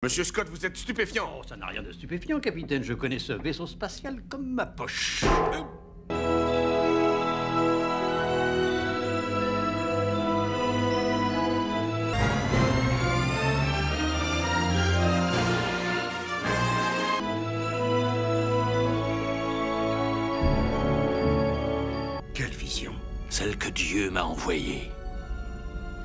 Monsieur Scott, vous êtes stupéfiant. Oh, ça n'a rien de stupéfiant, capitaine. Je connais ce vaisseau spatial comme ma poche. Quelle vision? Celle que Dieu m'a envoyée.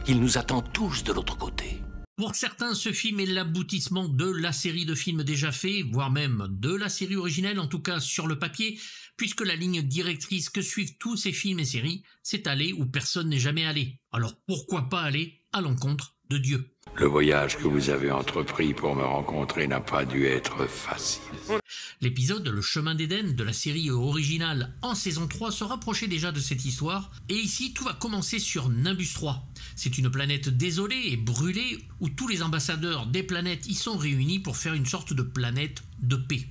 Il nous attend tous de l'autre côté. Pour certains, ce film est l'aboutissement de la série de films déjà faits, voire même de la série originelle, en tout cas sur le papier, puisque la ligne directrice que suivent tous ces films et séries, c'est aller où personne n'est jamais allé. Alors pourquoi pas aller à l'encontre de Dieu? Le voyage que vous avez entrepris pour me rencontrer n'a pas dû être facile. L'épisode Le Chemin d'Éden de la série originale en saison 3 se rapprochait déjà de cette histoire, et ici tout va commencer sur Nimbus 3. C'est une planète désolée et brûlée où tous les ambassadeurs des planètes y sont réunis pour faire une sorte de planète de paix.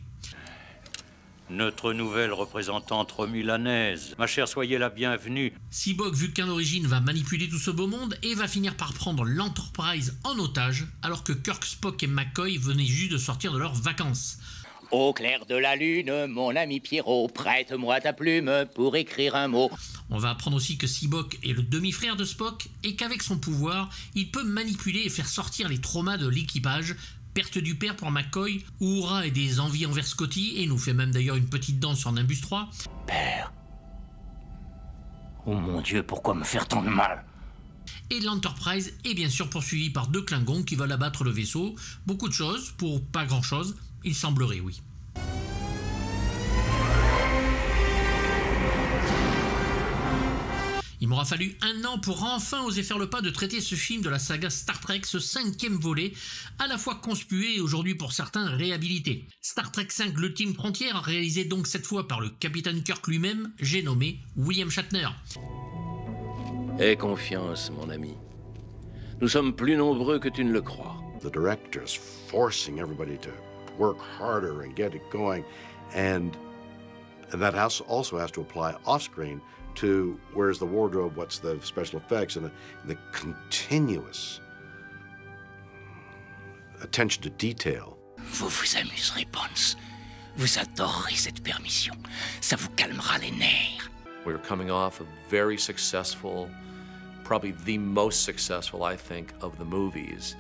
Notre nouvelle représentante romulanaise. Ma chère, soyez la bienvenue. Cyborg Vulcain d'origine va manipuler tout ce beau monde et va finir par prendre l'Enterprise en otage, alors que Kirk, Spock et McCoy venaient juste de sortir de leurs vacances. Au clair de la lune, mon ami Pierrot, prête-moi ta plume pour écrire un mot. On va apprendre aussi que Cyborg est le demi-frère de Spock et qu'avec son pouvoir, il peut manipuler et faire sortir les traumas de l'équipage. Perte du père pour McCoy, Uhura et des envies envers Scotty, et nous fait même d'ailleurs une petite danse sur Nimbus 3. Père. Oh mon Dieu, pourquoi me faire tant de mal? Et l'Enterprise est bien sûr poursuivie par 2 Klingons qui veulent abattre le vaisseau. Beaucoup de choses pour pas grand chose, il semblerait, oui. Il m'aura fallu 1 an pour enfin oser faire le pas de traiter ce film de la saga Star Trek, ce 5e volet, à la fois conspué et aujourd'hui pour certains réhabilité. Star Trek V, l'ultime frontière, réalisé donc cette fois par le capitaine Kirk lui-même, j'ai nommé William Shatner. Aie confiance, mon ami. Nous sommes plus nombreux que tu ne le crois. The director's forcing everybody to work harder and get it going, and that also has to apply off-screen to where's the wardrobe, what's the special effects, and the continuous attention to detail. Vous vous amuserez, Bones. Vous adorerez cette permission. Ça vous calmera les nerfs. We're coming off a very successful, probably the most successful, I think, of the movies,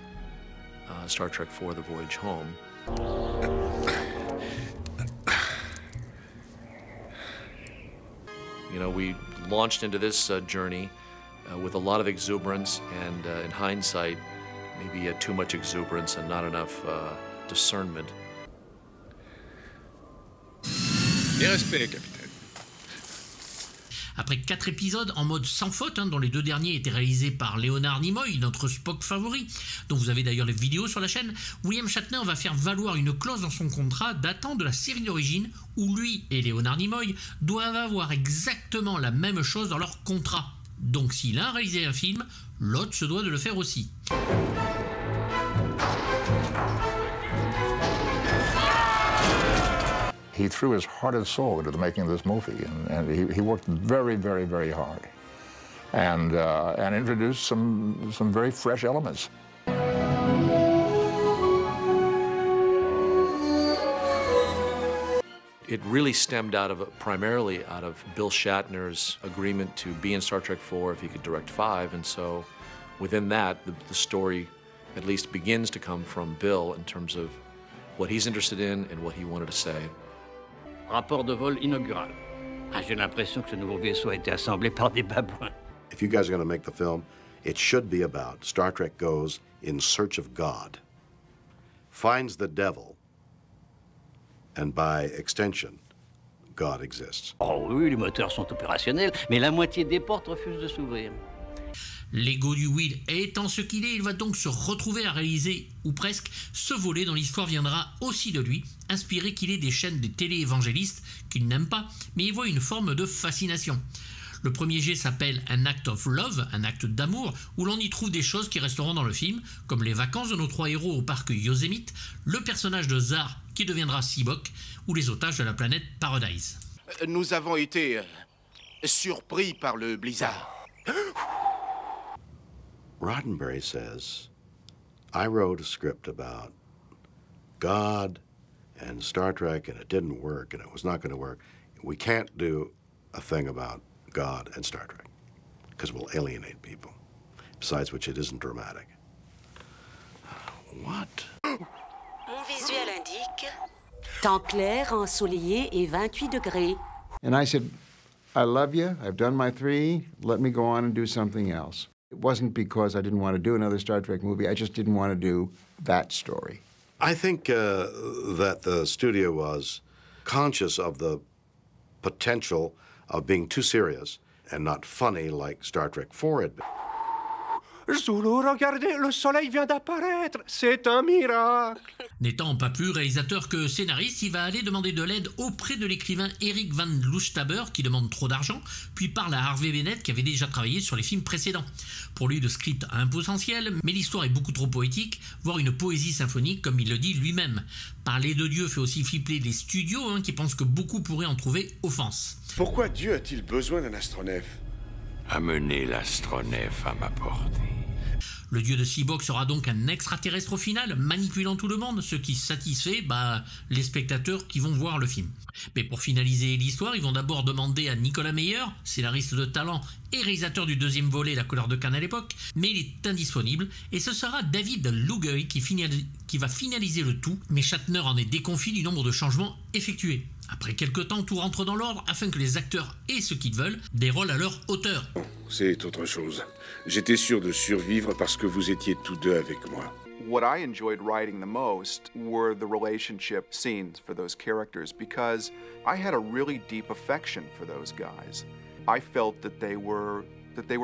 Star Trek IV: The Voyage Home. You know, we launched into this journey with a lot of exuberance, and in hindsight, maybe too much exuberance and not enough discernment. Mes respects, capitaine. Après 4 épisodes en mode sans faute, dont les 2 derniers étaient réalisés par Leonard Nimoy, notre Spock favori, dont vous avez d'ailleurs les vidéos sur la chaîne, William Shatner va faire valoir une clause dans son contrat datant de la série d'origine où lui et Leonard Nimoy doivent avoir exactement la même chose dans leur contrat. Donc si l'un réalisait un film, l'autre se doit de le faire aussi. He threw his heart and soul into the making of this movie, and he worked very, very, very hard, and introduced some very fresh elements. It really stemmed primarily out of Bill Shatner's agreement to be in Star Trek IV if he could direct 5, and so within that, the story at least begins to come from Bill in terms of what he's interested in and what he wanted to say. Rapport de vol inaugural. J'ai l'impression que ce nouveau vaisseau a été assemblé par des babouins. If you guys are going to make the film, it should be about Star Trek goes in search of God, finds the devil, and by extension, God exists. Oh oui, les moteurs sont opérationnels, mais la moitié des portes refusent de s'ouvrir. L'ego du Will étant ce qu'il est, il va donc se retrouver à réaliser, ou presque, ce volet dont l'histoire viendra aussi de lui, inspiré qu'il est des chaînes des télé-évangélistes qu'il n'aime pas, mais il voit une forme de fascination. Le premier jet s'appelle An Act of Love, un acte d'amour, où l'on y trouve des choses qui resteront dans le film, comme les vacances de nos 3 héros au parc Yosemite, le personnage de Zar qui deviendra Cyborg, ou les otages de la planète Paradise. Nous avons été surpris par le blizzard. Roddenberry says, I wrote a script about God and Star Trek, and it didn't work, and it was not going to work. We can't do a thing about God and Star Trek, because it will alienate people. Besides which, it isn't dramatic. What? Mon visuel indique temps clair, ensoleillé et 28 degrés. And I said, I love you, I've done my 3, let me go on and do something else. It wasn't because I didn't want to do another Star Trek movie, I just didn't want to do that story. I think that the studio was conscious of the potential of being too serious and not funny like Star Trek IV had been. Zulu, regardez, le soleil vient d'apparaître. C'est un miracle. N'étant pas plus réalisateur que scénariste, il va aller demander de l'aide auprès de l'écrivain Eric Van Loosstaber qui demande trop d'argent, puis parle à Harvey Bennett qui avait déjà travaillé sur les films précédents. Pour lui, le script a un potentiel, mais l'histoire est beaucoup trop poétique, voire une poésie symphonique comme il le dit lui-même. Parler de Dieu fait aussi flipper les studios qui pensent que beaucoup pourraient en trouver offense. Pourquoi Dieu a-t-il besoin d'un astronef? Amenez l'astronef à ma portée. Le dieu de Seabox sera donc un extraterrestre au final, manipulant tout le monde, ce qui satisfait les spectateurs qui vont voir le film. Mais pour finaliser l'histoire, ils vont d'abord demander à Nicolas Meyer, scénariste de talent et réalisateur du deuxième volet La couleur de Cannes à l'époque, mais il est indisponible, et ce sera David Lougeuil qui va finaliser le tout, mais Shatner en est déconfit du nombre de changements effectués. Après quelques temps, tout rentre dans l'ordre afin que les acteurs aient ce qu'ils veulent, des rôles à leur hauteur. C'est autre chose. J'étais sûr de survivre parce que vous étiez tous deux avec moi. What I enjoyed writing the most were the relationship scenes for those characters because I had a really deep affection for those guys. I felt that they were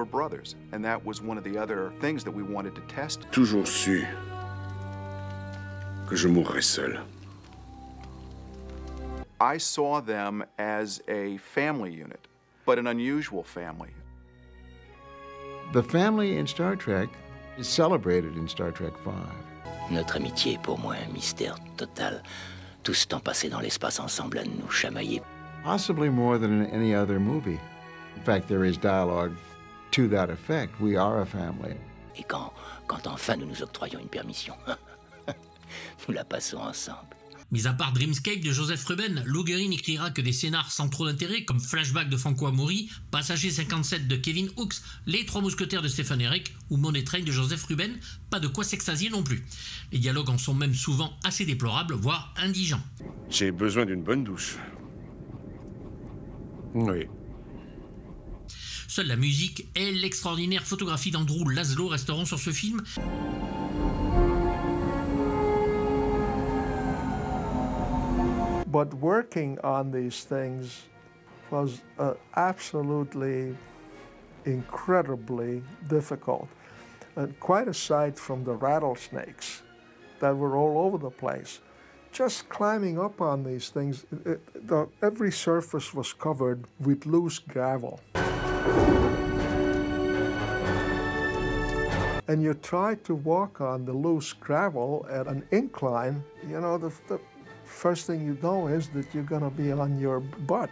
brothers, and that was one of the other things that we wanted to test. Toujours su que je mourrais seul. I saw them as a family unit, but an unusual family. The family in Star Trek is celebrated in Star Trek V. Notre amitié est pour moi un mystère total. Tout ce temps passé dans l'espace ensemble à nous chamailler. Possibly more than in any other movie. In fact, there is dialogue to that effect. We are a family. Et quand enfin nous nous octroyons une permission, nous la passons ensemble. Mis à part Dreamscape de Joseph Ruben, Lougeuil n'écrira que des scénars sans trop d'intérêt comme Flashback de Franco Amori, Passager 57 de Kevin Hooks, Les Trois Mousquetaires de Stephen Herek ou Money Train de Joseph Ruben, pas de quoi s'extasier non plus. Les dialogues en sont même souvent assez déplorables, voire indigents. J'ai besoin d'une bonne douche. Oui. Seule la musique et l'extraordinaire photographie d'Andrew Laszlo resteront sur ce film. But working on these things was absolutely incredibly difficult. Quite aside from the rattlesnakes that were all over the place, just climbing up on these things, every surface was covered with loose gravel. And you try to walk on the loose gravel at an incline, you know, the first thing you know is that you're going to be on your butt.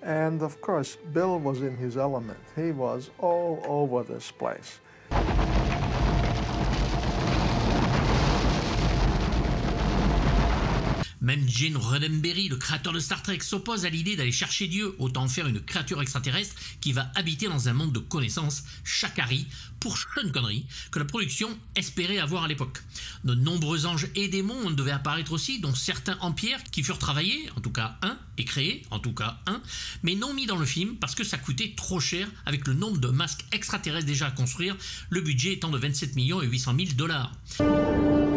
And of course, Bill was in his element. He was all over this place. Même Gene Roddenberry, le créateur de Star Trek, s'oppose à l'idée d'aller chercher Dieu, autant faire une créature extraterrestre qui va habiter dans un monde de connaissances, Shakari, pour Sean Connery, que la production espérait avoir à l'époque. De nombreux anges et démons devaient apparaître aussi, dont certains en pierre qui furent travaillés, en tout cas un, et créés, en tout cas un, mais non mis dans le film parce que ça coûtait trop cher avec le nombre de masques extraterrestres déjà à construire, le budget étant de 27 millions et 800 000 $.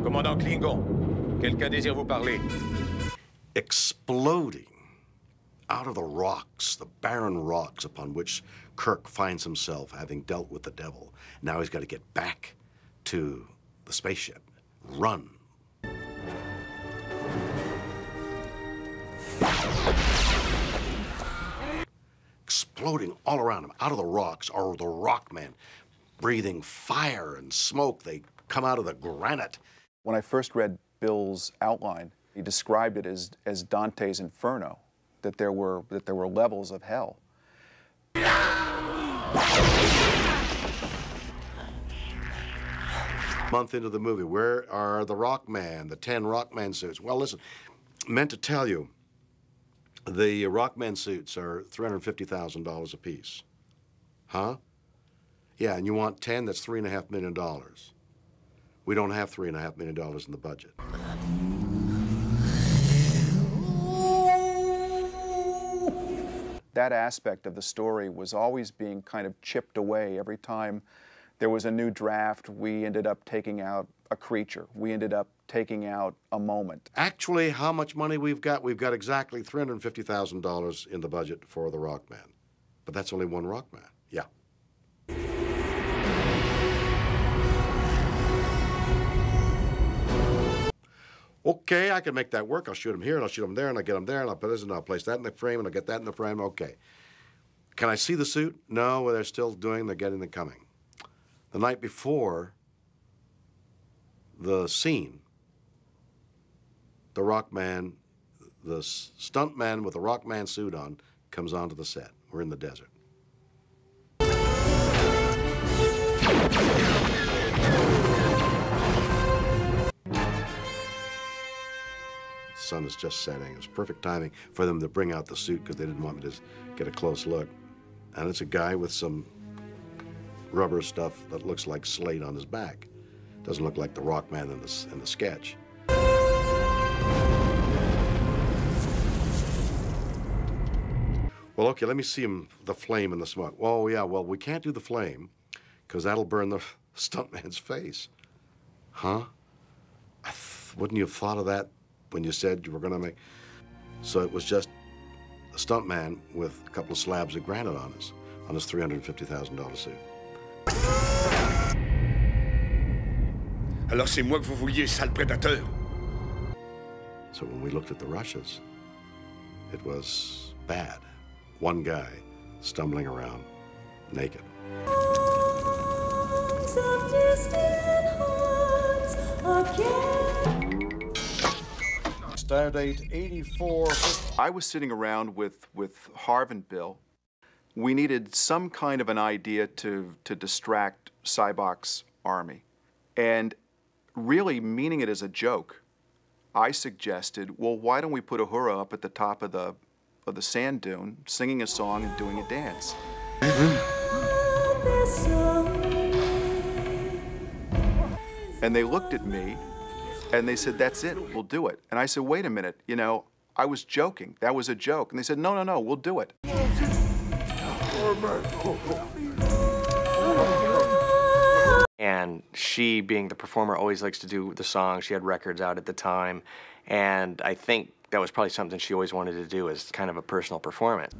Commandant Klingon, quelqu'un désire vous parler. Exploding out of the rocks, the barren rocks upon which Kirk finds himself having dealt with the devil. Now he's got to get back to the spaceship. Run. Exploding all around him, out of the rocks, are the Rockmen, breathing fire and smoke. They come out of the granite. When I first read Bill's outline, he described it as Dante's Inferno, that there were levels of hell. month into the movie. Where are the Rockman, the 10 Rockman suits? Well, listen, meant to tell you, the Rockman suits are $350,000 a piece. Huh? Yeah, and you want 10, that's $3.5 million. We don't have $3.5 million in the budget. That aspect of the story was always being kind of chipped away. Every time there was a new draft, we ended up taking out a creature. We ended up taking out a moment. Actually, how much money we've got exactly $350,000 in the budget for the Rockman. But that's only one Rockman. Yeah. Okay, I can make that work. I'll shoot him here, and I'll shoot him there, and I'll get him there, and I'll put this, and I'll place that in the frame, and I'll get that in the frame. Okay. Can I see the suit? No, well, they're still doing, they're getting the coming. The night before the scene, the Rockman, the stuntman with the Rockman suit on, comes onto the set. We're in the desert. The sun is just setting. It was perfect timing for them to bring out the suit because they didn't want me to get a close look. And it's a guy with some rubber stuff that looks like slate on his back. Doesn't look like the Rockman in the sketch. Well, okay, let me see him, the flame and the smoke. Oh, yeah, well, we can't do the flame because that'll burn the stuntman's face. Huh? Wouldn't you have thought of that when you said you were going to make... So it was just a stuntman with a couple of slabs of granite on his $350,000 suit. Alors c'est moi que vous vouliez, sale prédateur. So when we looked at the rushes, it was bad. One guy stumbling around, naked. Stardate 84. I was sitting around with Harv and Bill. We needed some kind of an idea to distract Sybok's army. And really meaning it as a joke, I suggested, well, why don't we put Uhura up at the top of the sand dune, singing a song and doing a dance? And they looked at me, and they said, that's it, we'll do it. And I said, wait a minute, you know, I was joking. That was a joke. And they said, no, no, no, we'll do it. And she, being the performer, always likes to do the song. She had records out at the time. And I think that was probably something she always wanted to do as kind of a personal performance.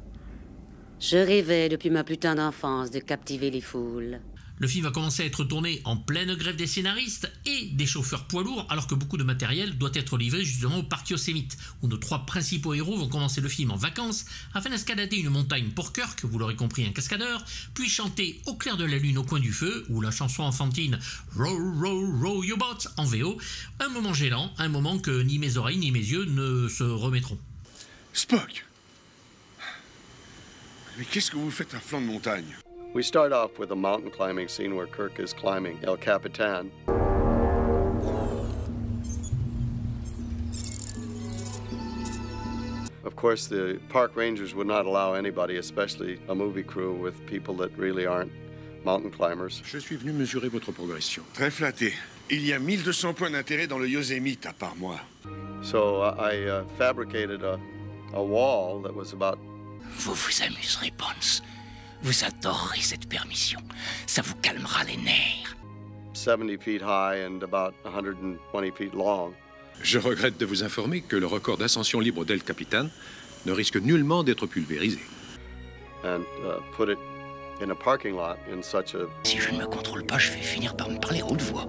Je rêvais depuis ma plus tendre enfance de captiver les foules. Le film va commencer à être tourné en pleine grève des scénaristes et des chauffeurs poids lourds, alors que beaucoup de matériel doit être livré justement au parc Yosemite, où nos trois principaux héros vont commencer le film en vacances afin d'escalader une montagne pour Kirk, vous l'aurez compris, un cascadeur, puis chanter au clair de la lune au coin du feu, ou la chanson enfantine Row, row, row your boat en VO, un moment gênant, un moment que ni mes oreilles ni mes yeux ne se remettront. Spock! Mais qu'est-ce que vous faites à flanc de montagne? We start off with a mountain climbing scene where Kirk is climbing El Capitan. Of course, the park rangers would not allow anybody, especially a movie crew with people that really aren't mountain climbers. Je suis venu mesurer votre progression. Très flatté. Il y a 1200 points d'intérêt dans le Yosemite, à part moi. So I fabricated a wall that was about... Vous vous amuserez, Bones. Vous adorerez cette permission. Ça vous calmera les nerfs. 70 feet high and about 120 feet long. Je regrette de vous informer que le record d'ascension libre d'El Capitan ne risque nullement d'être pulvérisé. And put it in a parking lot in such a... Si je ne me contrôle pas, je vais finir par me parler à haute voix.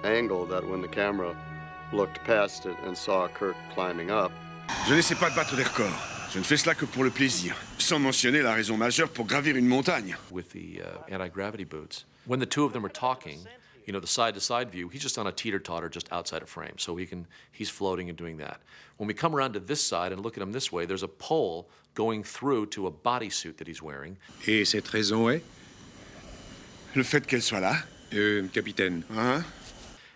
Angle that when the camera looked past it and saw Kirk climbing up. Je n'essaie pas de battre des records. Je ne fais cela que pour le plaisir, sans mentionner la raison majeure pour gravir une montagne. With the anti-gravity boots, when the two of them are talking, you know, the side-to-side view, he's just on a teeter-totter just outside of frame, so he's floating and doing that. When we come around to this side and look at him this way, there's a pole going through to a bodysuit that he's wearing. Et cette raison est? Le fait qu'elle soit là. Capitaine. Hein?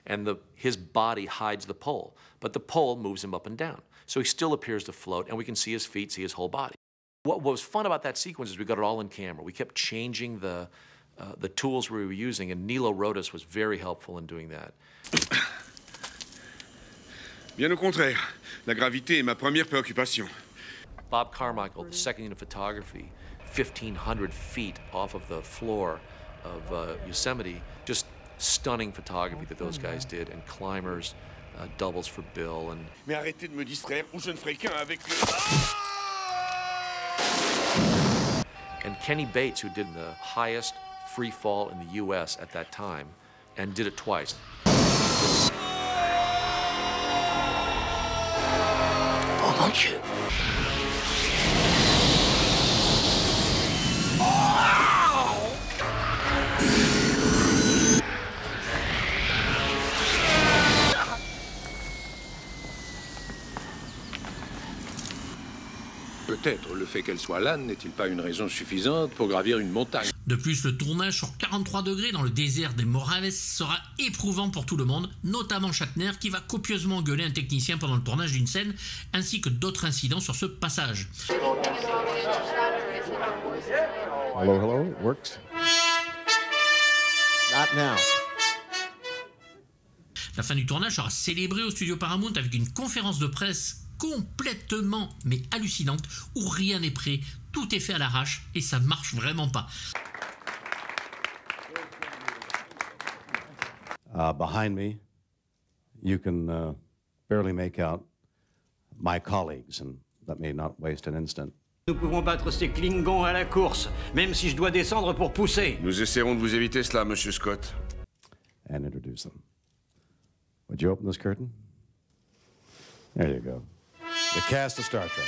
And his body hides the pole, but the pole moves him up and down. So he still appears to float, and we can see his feet, see his whole body. What was fun about that sequence is we got it all in camera. We kept changing the tools we were using, and Nilo Rodas was very helpful in doing that. Bien au contraire. La gravité est ma première préoccupation. Bob Carmichael, the second unit of photography, 1,500 feet off of the floor of Yosemite. Just stunning photography that those guys did, and climbers, doubles for Bill, and... Mais arrêtez de me distraire, ou je ne ferai qu'un avec le... And Kenny Bates, who did the highest free fall in the U.S. at that time, and did it twice. Oh mon Dieu! Peut-être le fait qu'elle soit là n'est-il pas une raison suffisante pour gravir une montagne? De plus, le tournage sur 43 degrés dans le désert des Morales sera éprouvant pour tout le monde, notamment Shatner qui va copieusement gueuler un technicien pendant le tournage d'une scène, ainsi que d'autres incidents sur ce passage. Hello, hello, it works. Not now. La fin du tournage sera célébrée au studio Paramount avec une conférence de presse complètement mais hallucinante où rien n'est prêt, tout est fait à l'arrache et ça marche vraiment pas. Behind me, you can barely make out my colleagues, and let me not waste an instant. Nous pouvons battre ces Klingons à la course, même si je dois descendre pour pousser. Nous essaierons de vous éviter cela, Monsieur Scott. And introduce them. Would you open this curtain? There you go. The cast of Star Trek.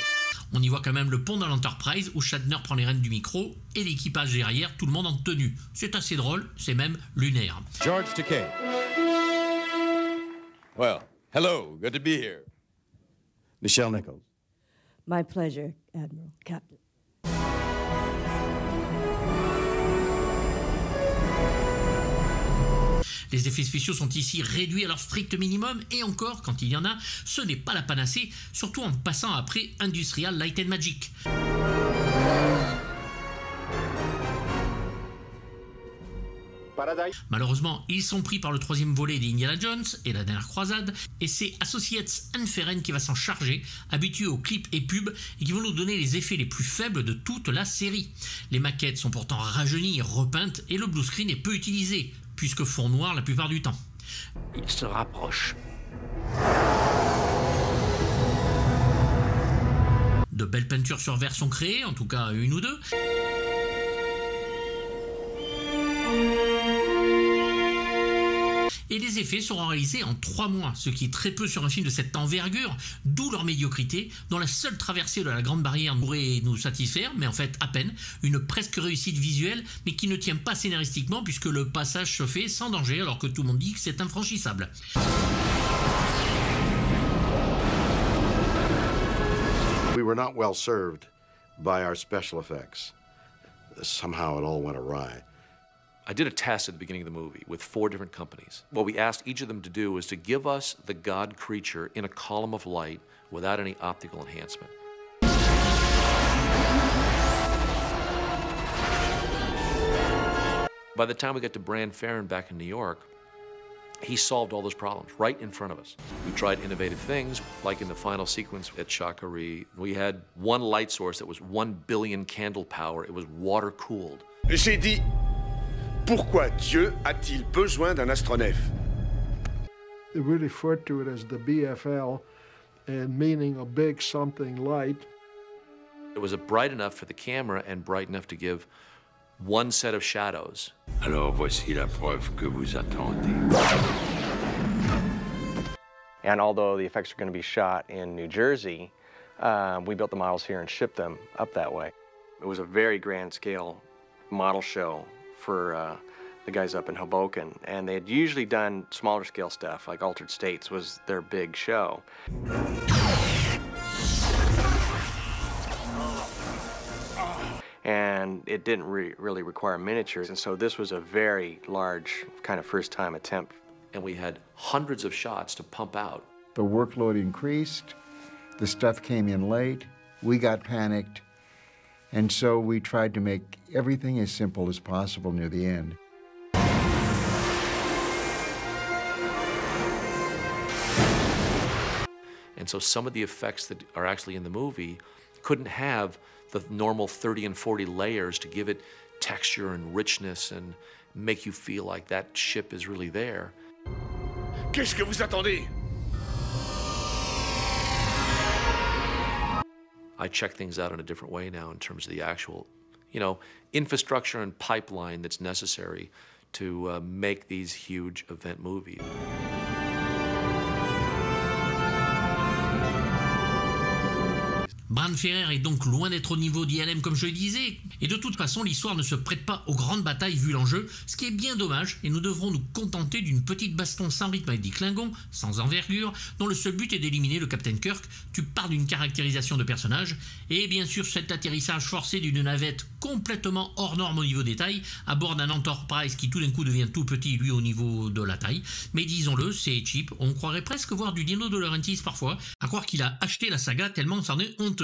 On y voit quand même le pont de l'Enterprise où Shatner prend les rênes du micro et l'équipage derrière, tout le monde en tenue. C'est assez drôle, c'est même lunaire. George Takei. Well, hello, good to be here. Nichelle Nichols. My pleasure, Admiral, Captain. Les effets spéciaux sont ici réduits à leur strict minimum et encore, quand il y en a, ce n'est pas la panacée, surtout en passant après Industrial Light and Magic. Malheureusement, ils sont pris par le troisième volet d'Indiana Jones et la dernière croisade, et c'est Associates Anferen qui va s'en charger, habitué aux clips et pubs, et qui vont nous donner les effets les plus faibles de toute la série. Les maquettes sont pourtant rajeunies et repeintes, et le blue screen est peu utilisé, puisque fond noir la plupart du temps. Il se rapproche. De belles peintures sur verre sont créées, en tout cas une ou deux. Et les effets seront réalisés en 3 mois, ce qui est très peu sur un film de cette envergure, d'où leur médiocrité, dont la seule traversée de la Grande Barrière pourrait nous satisfaire, mais en fait à peine, une presque réussite visuelle, mais qui ne tient pas scénaristiquement puisque le passage se fait sans danger alors que tout le monde dit que c'est infranchissable. We were not well served by our special effects. Somehow it all went awry. I did a test at the beginning of the movie with 4 different companies. What we asked each of them to do was to give us the god creature in a column of light without any optical enhancement. By the time we got to Brand Farron back in New York, he solved all those problems right in front of us. We tried innovative things, like in the final sequence at Shakari. We had one light source that was 1 billion candle power. It was water-cooled. J'ai dit... Pourquoi Dieu a-t-il besoin d'un astronef? They referred to it as the BFL, and meaning a big something light. It was bright enough for the camera and bright enough to give one set of shadows. Alors voici la preuve que vous attendez. And although the effects are going to be shot in New Jersey, we built the models here and shipped them up that way. It was a very grand scale model show for the guys up in Hoboken, and they had usually done smaller scale stuff, like Altered States was their big show. and it didn't really require miniatures, and so this was a very large kind of first-time attempt. And we had hundreds of shots to pump out. The workload increased, the stuff came in late, we got panicked, and so we tried to make everything as simple as possible near the end. And so some of the effects that are actually in the movie couldn't have the normal 30 and 40 layers to give it texture and richness and make you feel like that ship is really there. Qu'est-ce que vous attendez? I check things out in a different way now in terms of the actual, infrastructure and pipeline that's necessary to make these huge event movies. Brad Ferrer est donc loin d'être au niveau d'ILM comme je le disais, et de toute façon l'histoire ne se prête pas aux grandes batailles vu l'enjeu, ce qui est bien dommage, et nous devrons nous contenter d'une petite baston sans rythme avec des Klingons, sans envergure, dont le seul but est d'éliminer le Captain Kirk. Tu parles d'une caractérisation de personnage, et bien sûr cet atterrissage forcé d'une navette complètement hors norme au niveau des tailles, à bord d'un Enterprise qui tout d'un coup devient tout petit lui au niveau de la taille, mais disons-le, c'est cheap, on croirait presque voir du Dino De Laurentiis parfois, à croire qu'il a acheté la saga tellement c'en est honteux.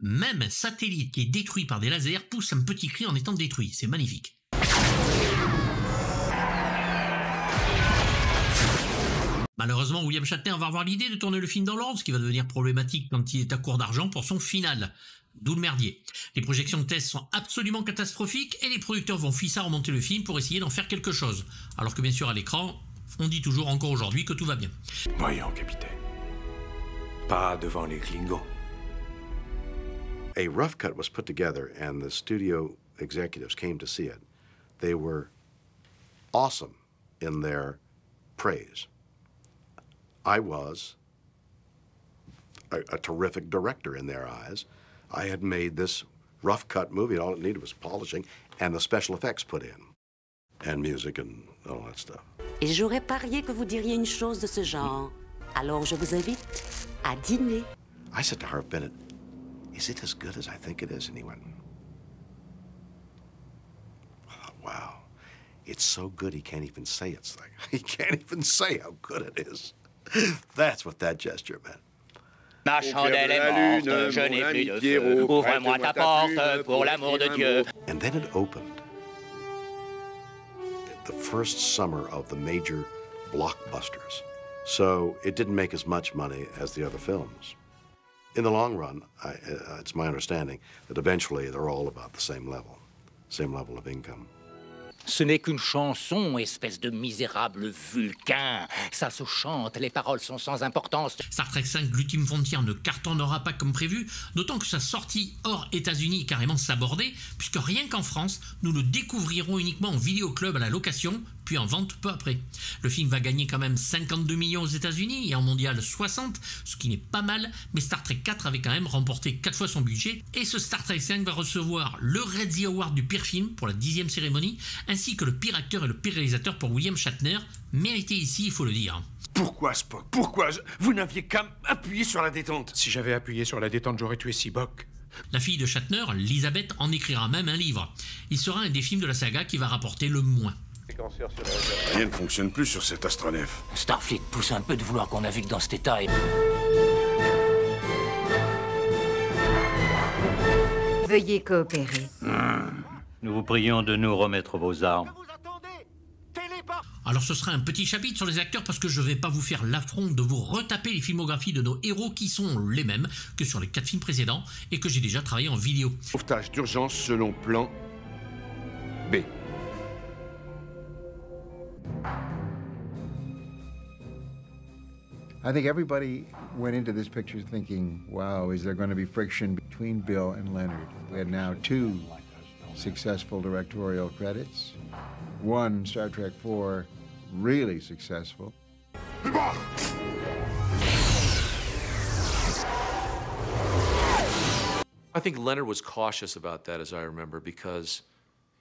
Même un satellite qui est détruit par des lasers pousse un petit cri en étant détruit. C'est magnifique. Malheureusement, William Shatner va avoir l'idée de tourner le film dans l'ordre, ce qui va devenir problématique quand il est à court d'argent pour son final. D'où le merdier. Les projections de test sont absolument catastrophiques et les producteurs vont fissard remonter le film pour essayer d'en faire quelque chose. Alors que bien sûr à l'écran, on dit toujours encore aujourd'hui que tout va bien. Voyons, capitaine. Pas devant les Klingons. A rough cut was put together and the studio executives came to see it. They were awesome in their praise. I was a terrific director in their eyes. I had made this rough cut movie, and all it needed was polishing and the special effects put in, and music and all that stuff. Et j'aurais parié que vous diriez une chose de ce genre. Alors je vous invite à dîner. I said to Harve Bennett, "Is it as good as I think it is?" And he went, "Oh, wow, it's so good he can't even say it's like he can't even say how good it is." That's what that gesture meant. Ma chandelle est morte, je n'ai plus de feu. Ouvre-moi ta porte, pour l'amour de Dieu. And then it opened. The first summer of the major blockbusters. So it didn't make as much money as the other films. In the long run, it's my understanding that eventually they're all about the same level of income. Ce n'est qu'une chanson, espèce de misérable vulcain. Ça se chante, les paroles sont sans importance. Star Trek V, l'ultime frontière ne cartonnera pas comme prévu, d'autant que sa sortie hors États-Unis est carrément sabordée, puisque rien qu'en France, nous le découvrirons uniquement en vidéoclub à la location, puis en vente peu après. Le film va gagner quand même 52 millions aux États-Unis et en mondial 60, ce qui n'est pas mal, mais Star Trek 4 avait quand même remporté 4 fois son budget, et ce Star Trek 5 va recevoir le Razzie Award du pire film pour la 10e cérémonie, ainsi que le pire acteur et le pire réalisateur pour William Shatner, mérité ici, il faut le dire. Pourquoi, Spock? Pourquoi? Vous n'aviez qu'à appuyer sur la détente. Si j'avais appuyé sur la détente, j'aurais tué Seabock. La fille de Shatner, Elizabeth, en écrira même un livre. Il sera un des films de la saga qui va rapporter le moins. Rien ne fonctionne plus sur cet astronef. Starfleet pousse un peu de vouloir qu'on navigue dans cet état et... Veuillez coopérer. Nous vous prions de nous remettre vos armes. Alors ce sera un petit chapitre sur les acteurs parce que je vais pas vous faire l'affront de vous retaper les filmographies de nos héros qui sont les mêmes que sur les 4 films précédents et que j'ai déjà travaillé en vidéo. Sauvetage d'urgence selon plan B. I think everybody went into this picture thinking, wow, is there going to be friction between Bill and Leonard? We had now 2 successful directorial credits. 1, Star Trek IV, really successful. I think Leonard was cautious about that, as I remember, because,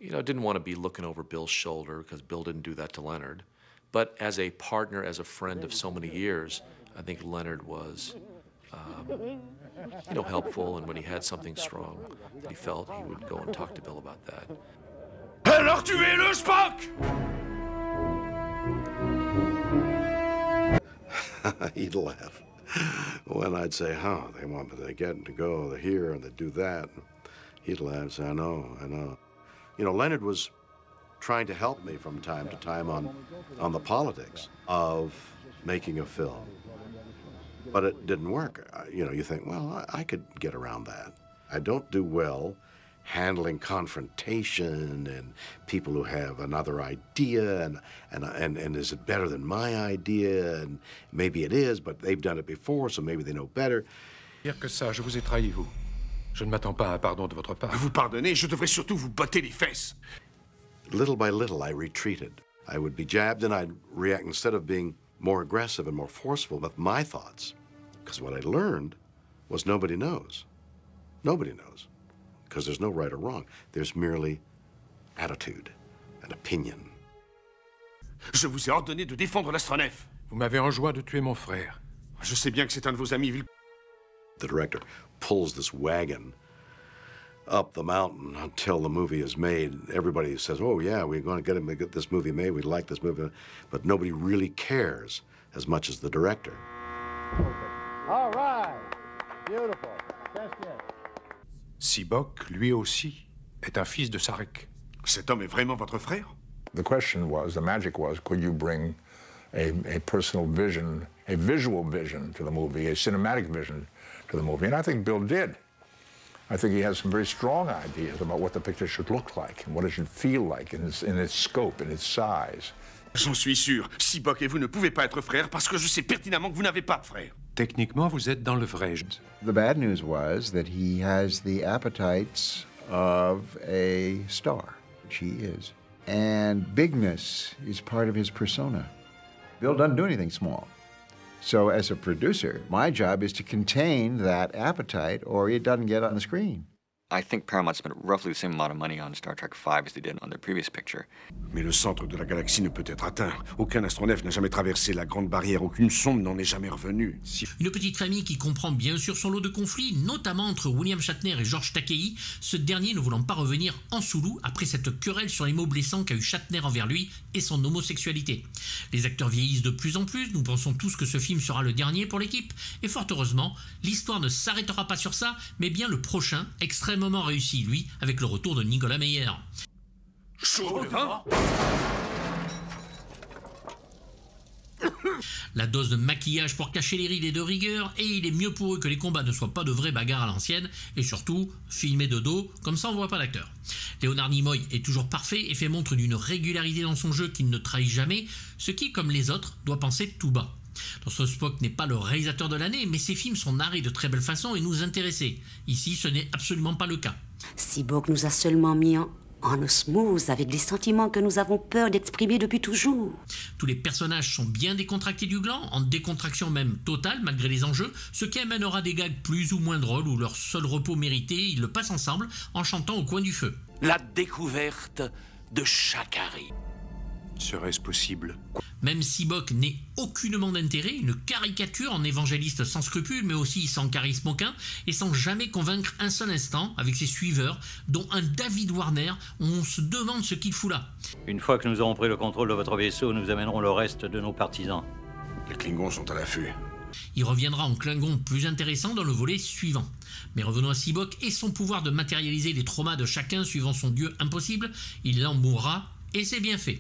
didn't want to be looking over Bill's shoulder, because Bill didn't do that to Leonard. But as a partner, as a friend of so many years, I think Leonard was you know, helpful, and when he had something strong that he felt, he would go and talk to Bill about that. Alors tuez-le, Spock! He'd laugh when I'd say, "Huh, they want me to get to go here and to do that." He'd laugh and say, "I know, I know." You know, Leonard was trying to help me from time to time on the politics of making a film, but it didn't work. You know, you think, well, I could get around that. I don't do well handling confrontation and people who have another idea and is it better than my idea, and maybe it is, but they've done it before, so maybe they know better. Pire que ça, je vous ai trahi, vous. Je ne m'attends pas à un pardon de votre part. Vous pardonnez, je devrais surtout vous botter les fesses. Little by little, I retreated. I would be jabbed and I'd react instead of being more aggressive and more forceful with my thoughts. Because what I learned was nobody knows. Nobody knows. Because there's no right or wrong. There's merely attitude and opinion. Je vous ai ordonné de défendre l'astronef. Vous m'avez enjoint de tuer mon frère. Je sais bien que c'est un de vos amis. The director pulls this wagon up the mountain until the movie is made. Everybody says, "Oh yeah, we're going to get this movie made. We like this movie," but nobody really cares as much as the director. All right, beautiful. Just it. Sibok, lui aussi, est un fils de Sarek. Cet homme est vraiment votre frère? The question was, the magic was, could you bring a personal vision, a visual vision to the movie, a cinematic vision to the movie? And I think Bill did. I think he has some very strong ideas about what the picture should look like and what it should feel like in its scope, in its size. J'en suis sûr. Sibok et vous ne pouvez pas être frères parce que je sais pertinemment que vous n'avez pas de frère. Techniquement, vous êtes dans le vrai. The bad news was that he has the appetites of a star, which he is. And bigness is part of his persona. Bill doesn't do anything small. So as a producer, my job is to contain that appetite or it doesn't get on the screen. I think Paramount spent roughly the same amount of money on Star Trek V as they did on their previous picture. Mais le centre de la galaxie ne peut être atteint. Aucun astronef n'a jamais traversé la Grande Barrière. Aucune sonde n'en est jamais revenue. Une petite famille qui comprend bien sûr son lot de conflits, notamment entre William Shatner et George Takei, ce dernier ne voulant pas revenir en sous-loup après cette querelle sur les mots blessants qu'a eu Shatner envers lui et son homosexualité. Les acteurs vieillissent de plus en plus, nous pensons tous que ce film sera le dernier pour l'équipe, et fort heureusement, l'histoire ne s'arrêtera pas sur ça, mais bien le prochain, extrêmement réussi, lui, avec le retour de Nicolas Meyer. Chaud de vin. La dose de maquillage pour cacher les rides est de rigueur, et il est mieux pour eux que les combats ne soient pas de vraies bagarres à l'ancienne, et surtout, filmés de dos, comme ça on voit pas l'acteur. Leonard Nimoy est toujours parfait et fait montre d'une régularité dans son jeu qu'il ne trahit jamais, ce qui, comme les autres, doit penser tout bas. Notre Spock n'est pas le réalisateur de l'année, mais ses films sont narrés de très belle façon et nous intéresser. Ici, ce n'est absolument pas le cas. Sibok nous a seulement mis en osmose avec des sentiments que nous avons peur d'exprimer depuis toujours. Tous les personnages sont bien décontractés du gland, en décontraction même totale malgré les enjeux, ce qui amènera des gags plus ou moins drôles où leur seul repos mérité, ils le passent ensemble en chantant au coin du feu. La découverte de Chakari. Serait-ce possible? Même Sibok n'est aucunement d'intérêt, une caricature en évangéliste sans scrupules, mais aussi sans charisme aucun, et sans jamais convaincre un seul instant avec ses suiveurs, dont un David Warner, où on se demande ce qu'il fout là. Une fois que nous aurons pris le contrôle de votre vaisseau, nous amènerons le reste de nos partisans. Les Klingons sont à l'affût. Il reviendra en Klingon plus intéressant dans le volet suivant. Mais revenons à Sibok et son pouvoir de matérialiser les traumas de chacun suivant son dieu impossible, il en mourra. Et c'est bien fait.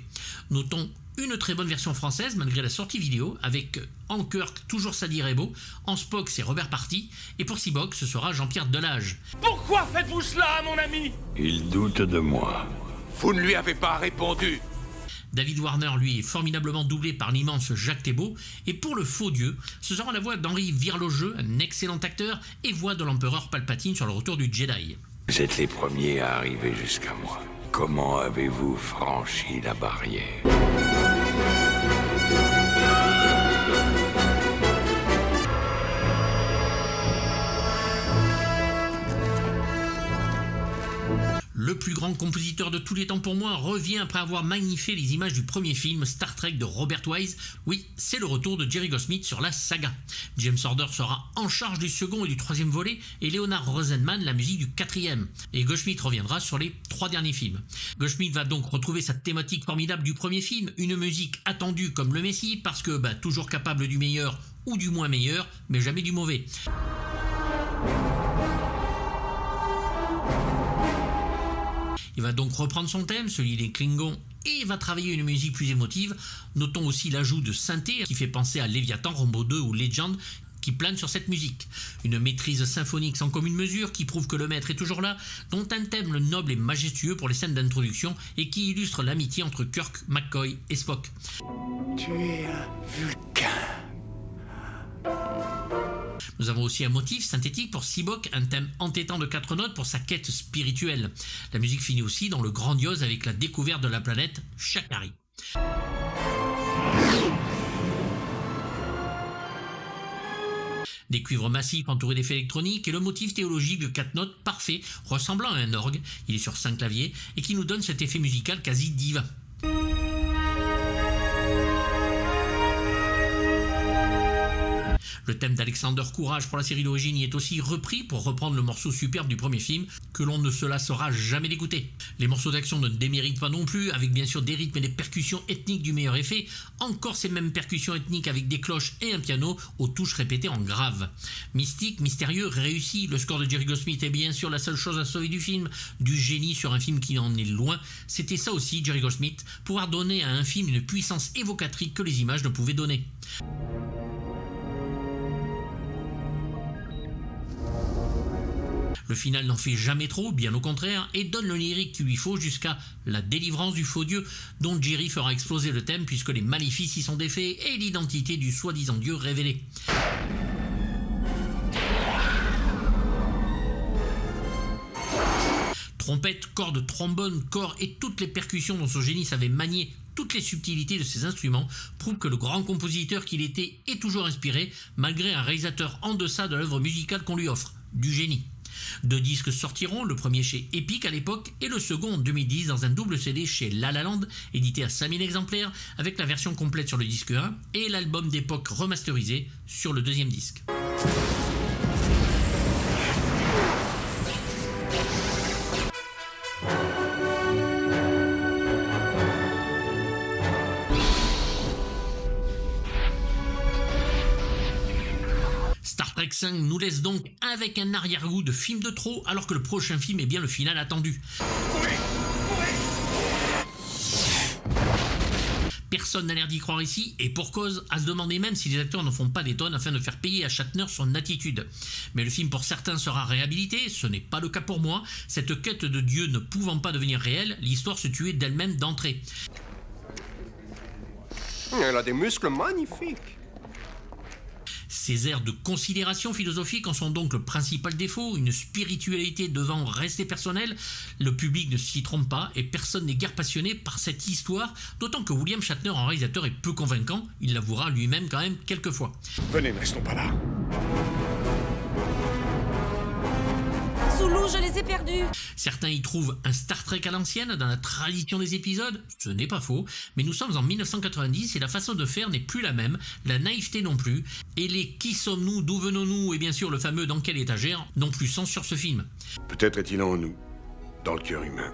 Notons une très bonne version française malgré la sortie vidéo avec en Kirk toujours Sadie Rebo, en Spock c'est Robert Party et pour Sibok ce sera Jean-Pierre Delage. Pourquoi faites-vous cela, mon ami? Il doute de moi. Vous ne lui avez pas répondu. David Warner, lui, est formidablement doublé par l'immense Jacques Thébault. Et pour le faux dieu, ce sera la voix d'Henri Virlogeux, un excellent acteur, et voix de l'empereur Palpatine sur le retour du Jedi. Vous êtes les premiers à arriver jusqu'à moi. Comment avez-vous franchi la barrière? Le plus grand compositeur de tous les temps pour moi revient après avoir magnifié les images du premier film Star Trek de Robert Wise. Oui, c'est le retour de Jerry Goldsmith sur la saga. James Horner sera en charge du second et du troisième volet et Leonard Rosenman la musique du quatrième. Et Goldsmith reviendra sur les 3 derniers films. Goldsmith va donc retrouver sa thématique formidable du premier film, une musique attendue comme le Messie parce que toujours capable du meilleur ou du moins meilleur, mais jamais du mauvais. Il va donc reprendre son thème, celui des Klingons, et va travailler une musique plus émotive. Notons aussi l'ajout de synthé qui fait penser à Léviathan, Rambo 2 ou Legend qui plane sur cette musique. Une maîtrise symphonique sans commune mesure qui prouve que le maître est toujours là, dont un thème noble et majestueux pour les scènes d'introduction et qui illustre l'amitié entre Kirk, McCoy et Spock. Tu es un Vulcain. Nous avons aussi un motif synthétique pour Sibok, un thème entêtant de 4 notes pour sa quête spirituelle. La musique finit aussi dans le grandiose avec la découverte de la planète Shakari. Des cuivres massifs entourés d'effets électroniques et le motif théologique de 4 notes parfait, ressemblant à un orgue, il est sur 5 claviers, et qui nous donne cet effet musical quasi divin. Le thème d'Alexander Courage pour la série d'origine y est aussi repris pour reprendre le morceau superbe du premier film que l'on ne se lassera jamais d'écouter. Les morceaux d'action ne déméritent pas non plus, avec bien sûr des rythmes et des percussions ethniques du meilleur effet, encore ces mêmes percussions ethniques avec des cloches et un piano aux touches répétées en grave. Mystique, mystérieux, réussi, le score de Jerry Goldsmith est bien sûr la seule chose à sauver du film, du génie sur un film qui en est loin. C'était ça aussi Jerry Goldsmith, pouvoir donner à un film une puissance évocatrice que les images ne pouvaient donner. Le final n'en fait jamais trop, bien au contraire, et donne le lyrique qu'il lui faut jusqu'à la délivrance du faux dieu, dont Jerry fera exploser le thème puisque les maléfices y sont défaits et l'identité du soi-disant dieu révélée. Trompette, cordes, trombone, corps et toutes les percussions dont ce génie savait manier toutes les subtilités de ses instruments prouvent que le grand compositeur qu'il était est toujours inspiré, malgré un réalisateur en deçà de l'œuvre musicale qu'on lui offre, du génie. 2 disques sortiront, le premier chez Epic à l'époque et le second en 2010 dans un double CD chez La La Land, édité à 5000 exemplaires avec la version complète sur le disque 1 et l'album d'époque remasterisé sur le deuxième disque. Star Trek 5 nous laisse donc avec un arrière-goût de film de trop, alors que le prochain film est bien le final attendu. Personne n'a l'air d'y croire ici, et pour cause, à se demander même si les acteurs ne font pas des tonnes afin de faire payer à Shatner son attitude. Mais le film pour certains sera réhabilité, ce n'est pas le cas pour moi. Cette quête de Dieu ne pouvant pas devenir réelle, l'histoire se tuait d'elle-même d'entrée. Elle a des muscles magnifiques. Ces airs de considération philosophique en sont donc le principal défaut, une spiritualité devant rester personnelle. Le public ne s'y trompe pas et personne n'est guère passionné par cette histoire, d'autant que William Shatner en réalisateur est peu convaincant, il l'avouera lui-même quand même quelques fois. Venez, ne restons pas là. Soulou, je les ai perdus. Certains y trouvent un Star Trek à l'ancienne, dans la tradition des épisodes, ce n'est pas faux, mais nous sommes en 1990 et la façon de faire n'est plus la même, la naïveté non plus, et les qui sommes-nous, d'où venons-nous, et bien sûr le fameux dans quelle étagère, n'ont plus sens sur ce film. Peut-être est-il en nous, dans le cœur humain.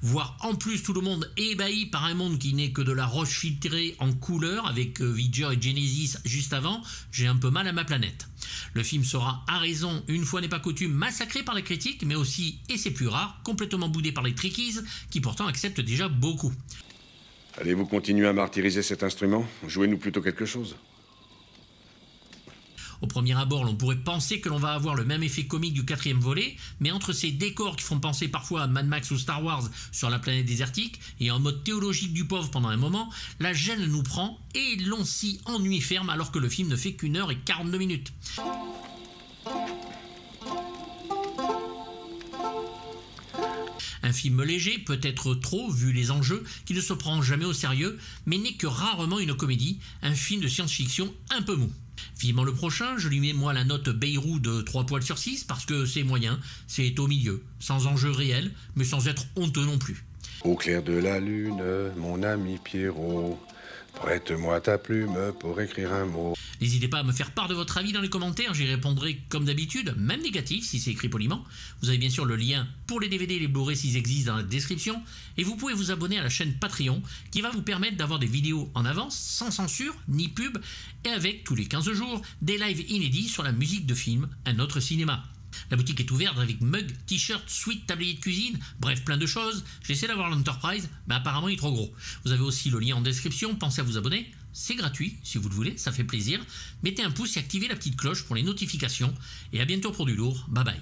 Voir en plus tout le monde ébahi par un monde qui n'est que de la roche filtrée en couleur avec Voyager et Genesis juste avant, j'ai un peu mal à ma planète. Le film sera, à raison, une fois n'est pas coutume, massacré par la critique, mais aussi, et c'est plus rare, complètement boudé par les Trekkies, qui pourtant acceptent déjà beaucoup. Allez-vous continuer à martyriser cet instrument? Jouez-nous plutôt quelque chose. Au premier abord, l'on pourrait penser que l'on va avoir le même effet comique du 4e volet, mais entre ces décors qui font penser parfois à Mad Max ou Star Wars sur la planète désertique, et en mode théologique du pauvre pendant un moment, la gêne nous prend et l'on s'y ennuie ferme alors que le film ne fait qu'1 heure et 42 minutes. Un film léger, peut-être trop vu les enjeux, qui ne se prend jamais au sérieux, mais n'est que rarement une comédie, un film de science-fiction un peu mou. Vivement le prochain, je lui mets moi la note Bayrou de 3 poils sur 6 parce que c'est moyen, c'est au milieu, sans enjeu réel, mais sans être honteux non plus. Au clair de la lune, mon ami Pierrot, prête-moi ta plume pour écrire un mot. N'hésitez pas à me faire part de votre avis dans les commentaires, j'y répondrai comme d'habitude, même négatif si c'est écrit poliment. Vous avez bien sûr le lien pour les DVD et les Blu-ray s'ils existent dans la description, et vous pouvez vous abonner à la chaîne Patreon qui va vous permettre d'avoir des vidéos en avance, sans censure, ni pub, et avec tous les 15 jours, des lives inédits sur la musique de film, un autre cinéma. La boutique est ouverte avec mug, t-shirt, suite, tablier de cuisine, bref plein de choses. J'essaie d'avoir l'Enterprise, mais apparemment il est trop gros. Vous avez aussi le lien en description, pensez à vous abonner. C'est gratuit, si vous le voulez, ça fait plaisir. Mettez un pouce et activez la petite cloche pour les notifications. Et à bientôt pour du lourd, bye bye.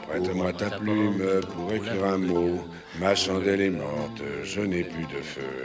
Prête-moi ta plume pour écrire un mot. Ma chandelle est morte, je n'ai plus de feu.